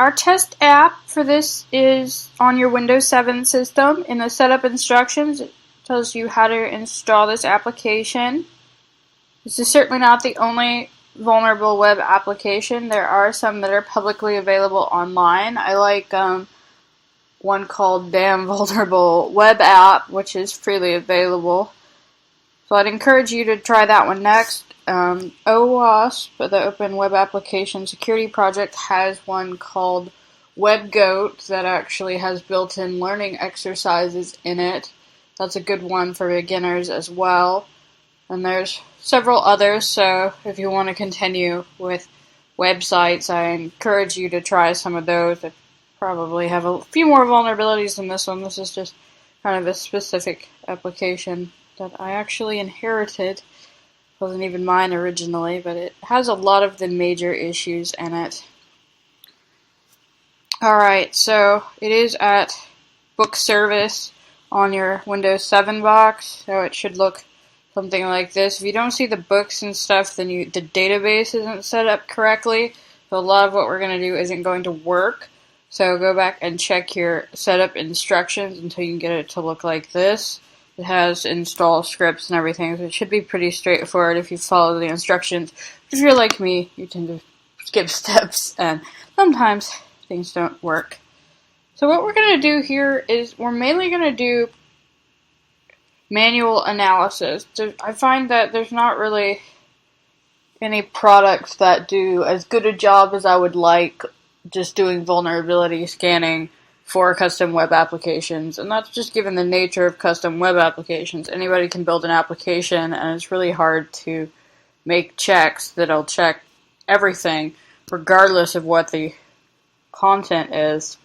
our test app for this is on your Windows 7 system. In the setup instructions, it tells you how to install this application. This is certainly not the only vulnerable web application. There are some that are publicly available online. I like one called Damn Vulnerable WebApp, which is freely available. So I'd encourage you to try that one next. OWASP, the Open Web Application Security Project, has one called WebGoat that actually has built-in learning exercises in it. That's a good one for beginners as well. And there's several others, so if you want to continue with websites, I encourage you to try some of those. They probably have a few more vulnerabilities than this one. This is just kind of a specific application that I actually inherited. Wasn't even mine originally, but it has a lot of the major issues in it. Alright, so it is at book service on your Windows 7 box, so it should look something like this. If you don't see the books and stuff, then the database isn't set up correctly, so a lot of what we're going to do isn't going to work. So go back and check your setup instructions until you can get it to look like this. It has install scripts and everything, so it should be pretty straightforward if you follow the instructions. If you're like me, you tend to skip steps, and sometimes things don't work. So what we're going to do here is we're mainly going to do manual analysis. I find that there's not really any products that do as good a job as I would like just doing vulnerability scanning for custom web applications, and that's just given the nature of custom web applications. Anybody can build an application, and it's really hard to make checks that'll check everything regardless of what the content is.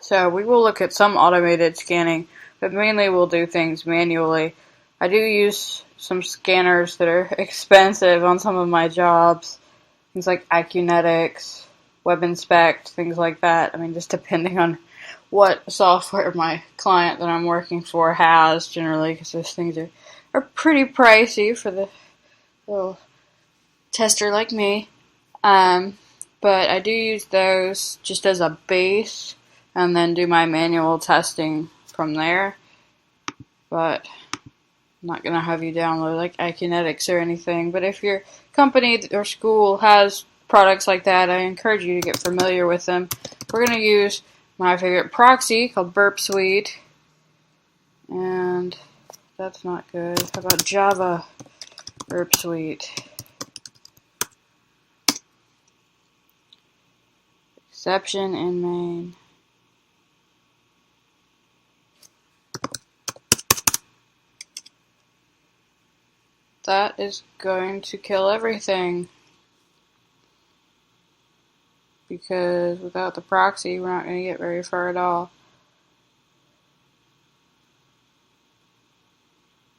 So we will look at some automated scanning, but mainly we'll do things manually. I do use some scanners that are expensive on some of my jobs, things like Acunetics, WebInspect, things like that. I mean, just depending on what software my client that I'm working for has, generally, because those things are pretty pricey for the little tester like me. But I do use those just as a base, and then do my manual testing from there. But I'm not going to have you download like Acunetics or anything. But if your company or school has products like that, I encourage you to get familiar with them. We're going to use my favorite proxy called Burp Suite, and that's not good. How about Java Burp Suite? Exception in main. That is going to kill everything, because without the proxy, we're not going to get very far at all.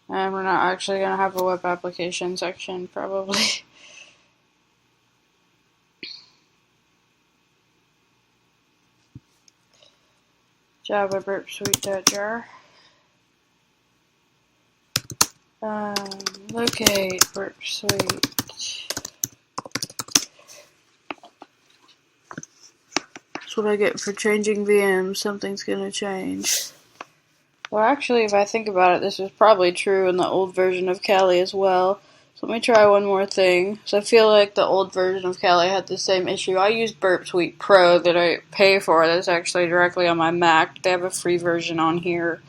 And we're not actually going to have a web application section, probably. Java burp suite.jar. Locate burp suite. That's what I get for changing VMs. Something's gonna change. Well, actually, if I think about it, this was probably true in the old version of Kali as well. So let me try one more thing. So I feel like the old version of Kali had the same issue. I use Burp Suite Pro that I pay for. That's actually directly on my Mac. They have a free version on here.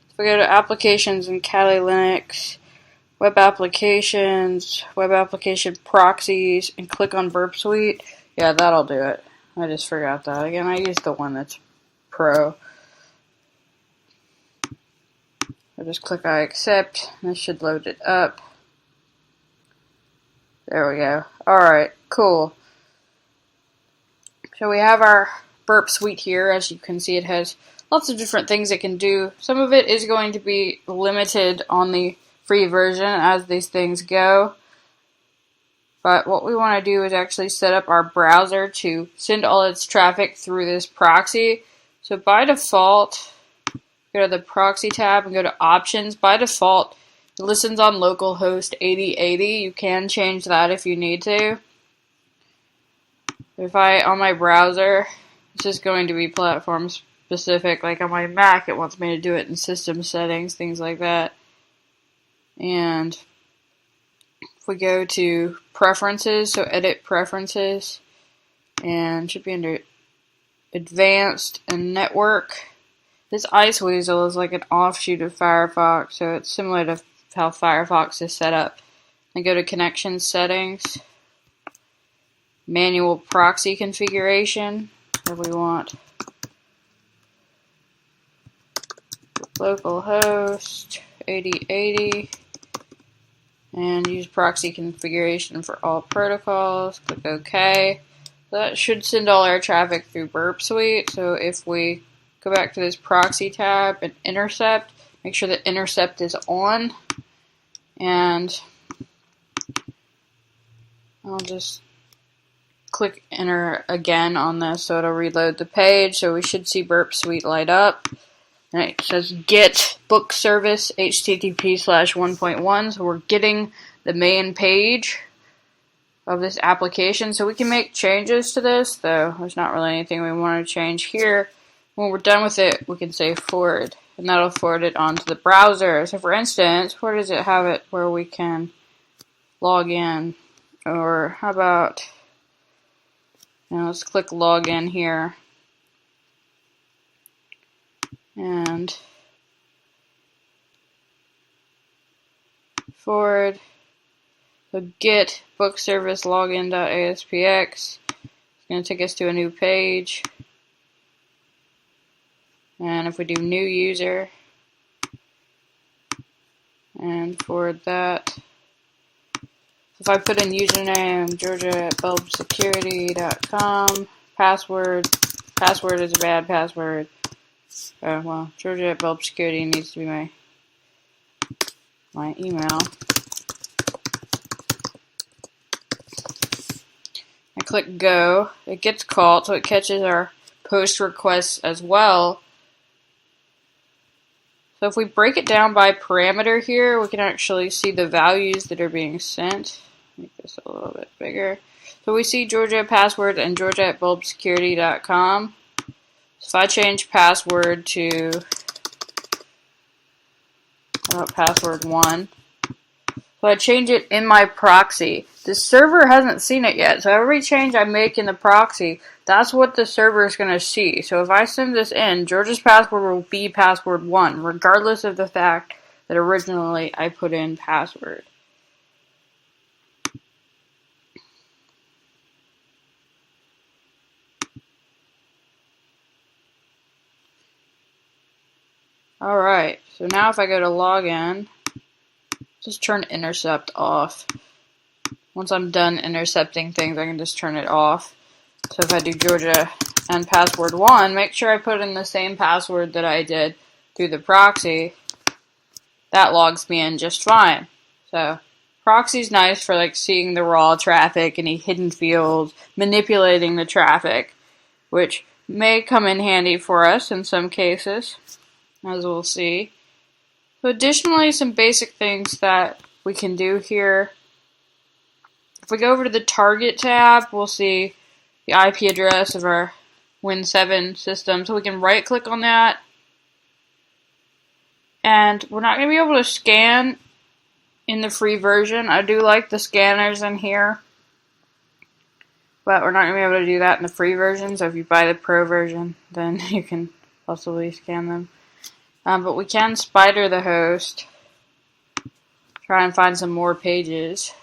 So we go to Applications in Kali Linux, Web Applications, Web Application Proxies, and click on Burp Suite. Yeah, that'll do it. I just forgot that. Again, I use the one that's Pro. I just click I accept, and this should load it up. There we go. Alright, cool. So we have our Burp Suite here. As you can see, it has lots of different things it can do. Some of it is going to be limited on the free version as these things go. But what we want to do is actually set up our browser to send all its traffic through this proxy. So by default, go to the proxy tab and go to options. By default, it listens on localhost 8080. You can change that if you need to. If on my browser, it's just going to be platform specific. Like on my Mac, it wants me to do it in system settings, things like that. And if we go to preferences, so edit preferences, and should be under advanced and network. This Iceweasel is like an offshoot of Firefox, so it's similar to how Firefox is set up. And go to connection settings, manual proxy configuration, if we want localhost 8080, and use proxy configuration for all protocols. Click OK. So that should send all our traffic through Burp Suite. So if we go back to this proxy tab and intercept, make sure that intercept is on, and I'll just click enter again on this so it'll reload the page. So we should see Burp Suite light up. And it says get book service http:/1.1. So we're getting the main page of this application. So we can make changes to this, though there's not really anything we want to change here. When we're done with it, we can say forward, and that'll forward it onto the browser. So for instance, where does it have it where we can log in? Or how about, let's click login here. And forward. So get book service login.aspx. It's going to take us to a new page. And if we do new user and forward that. If I put in username georgia@bulbsecurity.com, password is a bad password. Oh, well, georgia@bulbsecurity needs to be my email. I click go. It gets called, so it catches our post requests as well. So if we break it down by parameter here, we can actually see the values that are being sent. Make this a little bit bigger. So we see Georgia password and georgia@bulbsecurity.com. So if I change password to password 1, so I change it in my proxy. The server hasn't seen it yet, so every change I make in the proxy, that's what the server is going to see. So if I send this in, George's password will be password 1, regardless of the fact that originally I put in password. Alright, so now if I go to login, just turn intercept off. Once I'm done intercepting things, I can just turn it off. So if I do Georgia and password 1, make sure I put in the same password that I did through the proxy. That logs me in just fine. So proxy's nice for like seeing the raw traffic, any hidden fields, manipulating the traffic, which may come in handy for us in some cases, as we'll see. So additionally, some basic things that we can do here. If we go over to the target tab, we'll see the IP address of our Win7 system. So we can right click on that. And we're not going to be able to scan in the free version. I do like the scanners in here, but we're not going to be able to do that in the free version. So if you buy the pro version, then you can possibly scan them. But we can spider the host, try and find some more pages.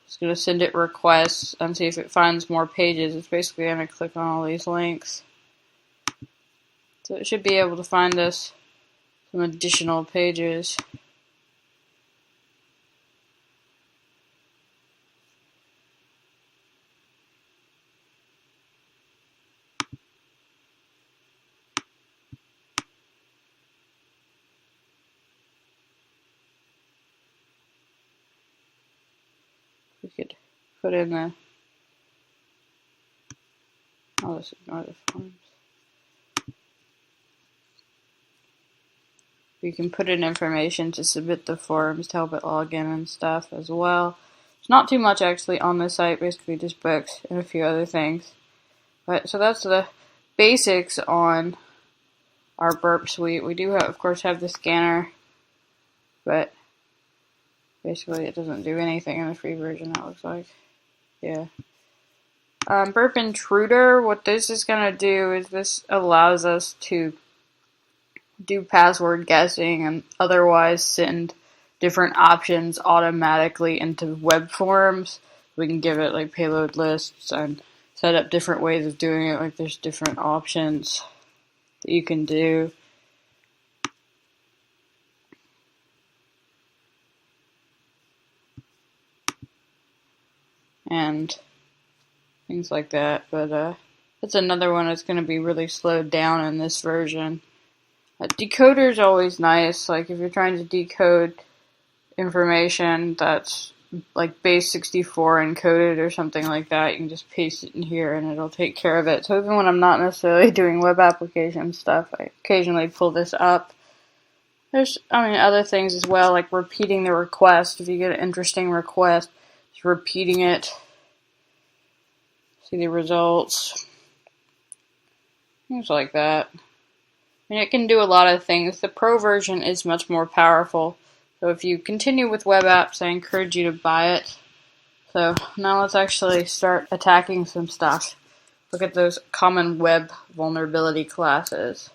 Just going to send it requests and see if it finds more pages. It's basically going to click on all these links. So it should be able to find us some additional pages. We could put in the, I'll just ignore the forms. You can put in information to submit the forms to help it log in and stuff as well. not too much actually on this site, basically just books and a few other things. But so that's the basics on our burp suite. We do, of course, have the scanner, but basically it doesn't do anything in the free version, that looks like. Yeah. Burp Intruder, what this is going to do is this allows us to do password guessing and otherwise send different options automatically into web forms. We can give it like payload lists and set up different ways of doing it. Like there's different options that you can do. And things like that, but that's another one that's going to be really slowed down in this version. Decoder is always nice, like if you're trying to decode information that's like base 64 encoded or something like that, you can just paste it in here and it'll take care of it. So even when I'm not necessarily doing web application stuff, I occasionally pull this up. There's, other things as well, like repeating the request. If you get an interesting request, just repeating it. See the results. Things like that. It can do a lot of things. The Pro version is much more powerful. So if you continue with web apps, I encourage you to buy it. So now let's actually start attacking some stuff. Look at those common web vulnerability classes.